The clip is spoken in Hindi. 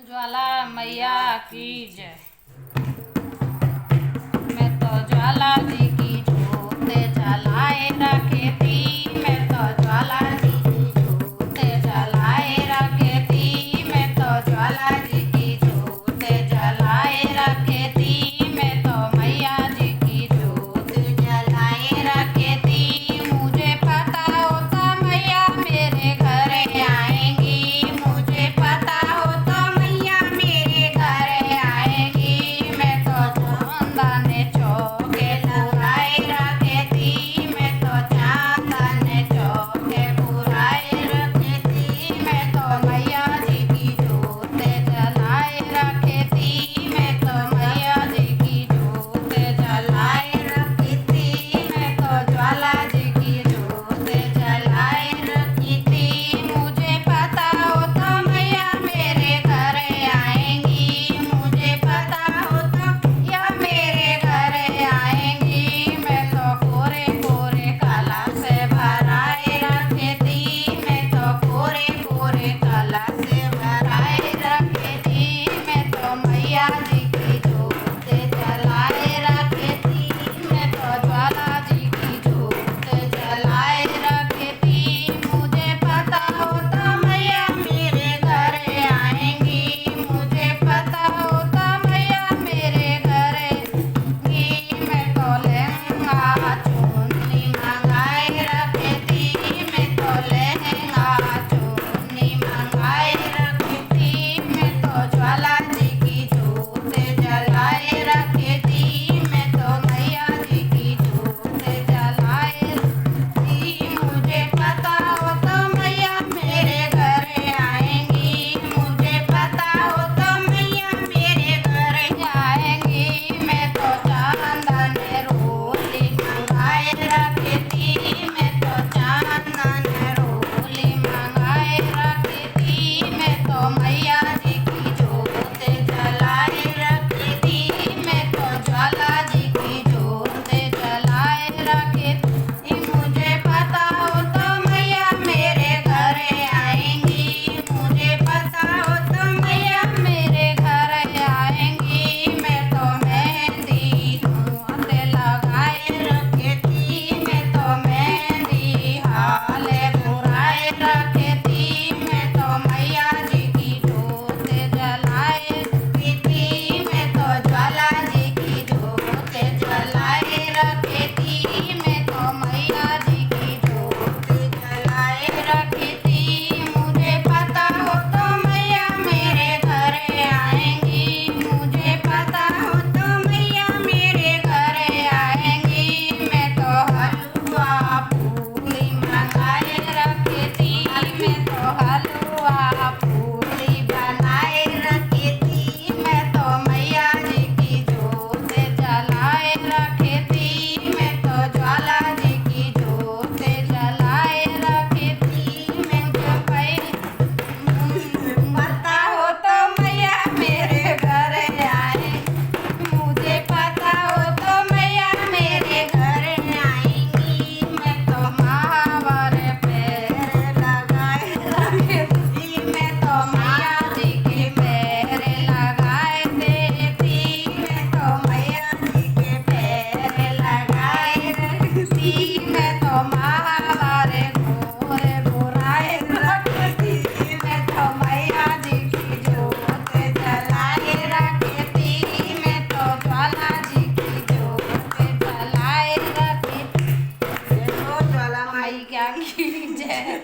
ज्वाला मैया की जय। मैं तो ज्वाला जी की जोत जलाए रखे थी। मैं तो ज्वाला जी की जोत जलाए रखे थी। मैं तो ज्वाला जी की जोत जलाए रखे थी। मैं तो मैया जी की जोत जलाए रखे थी। मुझे पता होता मैया मेरे घर आएंगी। मुझे पता होता मैया मेरे घर आएंगी। मैं तो चांदन चौके लगाए रखे थी। मैं तो चांदन चौके पुराए रखे थी। मैं तो मैया जी की जोत जलाए रखे थी। मैं तो मैया जी की जोत जलाए रखी थी। मैं तो ज्वाला जी की जोत जलाए रखी थी। मुझे पता होता मैया मेरे घर आएंगी। मुझे पता होता या मेरे घर आएंगी। मैं तो कोरे कोरे काला से भराए रखे थी। मैं तो कोरे कोरे काला से भराए रखे थी। मैं तो मैया जी की जोत जलाए रखे थी। मैं तो ज्वाला जी की जोत जलाए रखे थी। मुझे पता होता मैया मेरे घर आएंगी। मुझे पता होता मैया मेरे घर आएंगी। मैं तो लहंगा चुन्नी मंगाए रखे थी। मैं तो लहंगा चुन्नी मंगाए रखी थी। मैं तो ज्वाला जी की जोत जलाए रखे थी। मैं तो मैया जी की जोत जलाए थी। मुझे पता होता मैया मेरे घर आएंगी। मुझे पता होता मैया मेरे घर आएंगी। मैं तो चांदन रोली मंगाए रखी थी। मैं तो चांदन रोली मंगाए रखी थी। मैं तो मैया जी की जोत जलाए रखी थी। मैं तो ज्वाला जी की जोत जलाए रखी थी। मुझे पता होता मैया मेरे घर आएंगी। मुझे पता होता मैया मेरे घर आएंगी। मैं तो मेहंदी हाथ लगाए रखे थी। मैं तो मेहंदी हाले बुराए रखे थी। मैं तो मैया जी की जोत जलाए रखी थी। मैं तो ज्वाला जी की जोत जलाए रखी थी। मैं तो मैया जी की जोत जलाए रखी थी। मुझे पता होता मैया मेरे घर आएंगी। मुझे पता होता मैया मेरे घर आएंगी। मैं तो हलवा पूरी मंगाए रखी थी। मैं तो हलवा पूरी बनाए रखी थी। मैं तो मैया जी की जोत जलाए रखी थी। मैं तो ज्वाला जी की जोत जलाए रखी थी। मैं जो पता हो तो मैया मेरे घर आए। मुझे पता हो तो मैया मेरे घर आएंगी। मैं तो महावर पैर लगाए रखे थी। मैं तो मैया जी के पैर लगाए दे थी। मैं तो मैया जी के पैर लगाए रखी थी। मैं तो महावर घोरे बुराए रखी थी। मैं तो मैया जी की जोत जलाए रखी थी। मैं तो ज्वाला जी की जोत जलाए रखी थी। जय हो ज्वाला माई क्या की जय।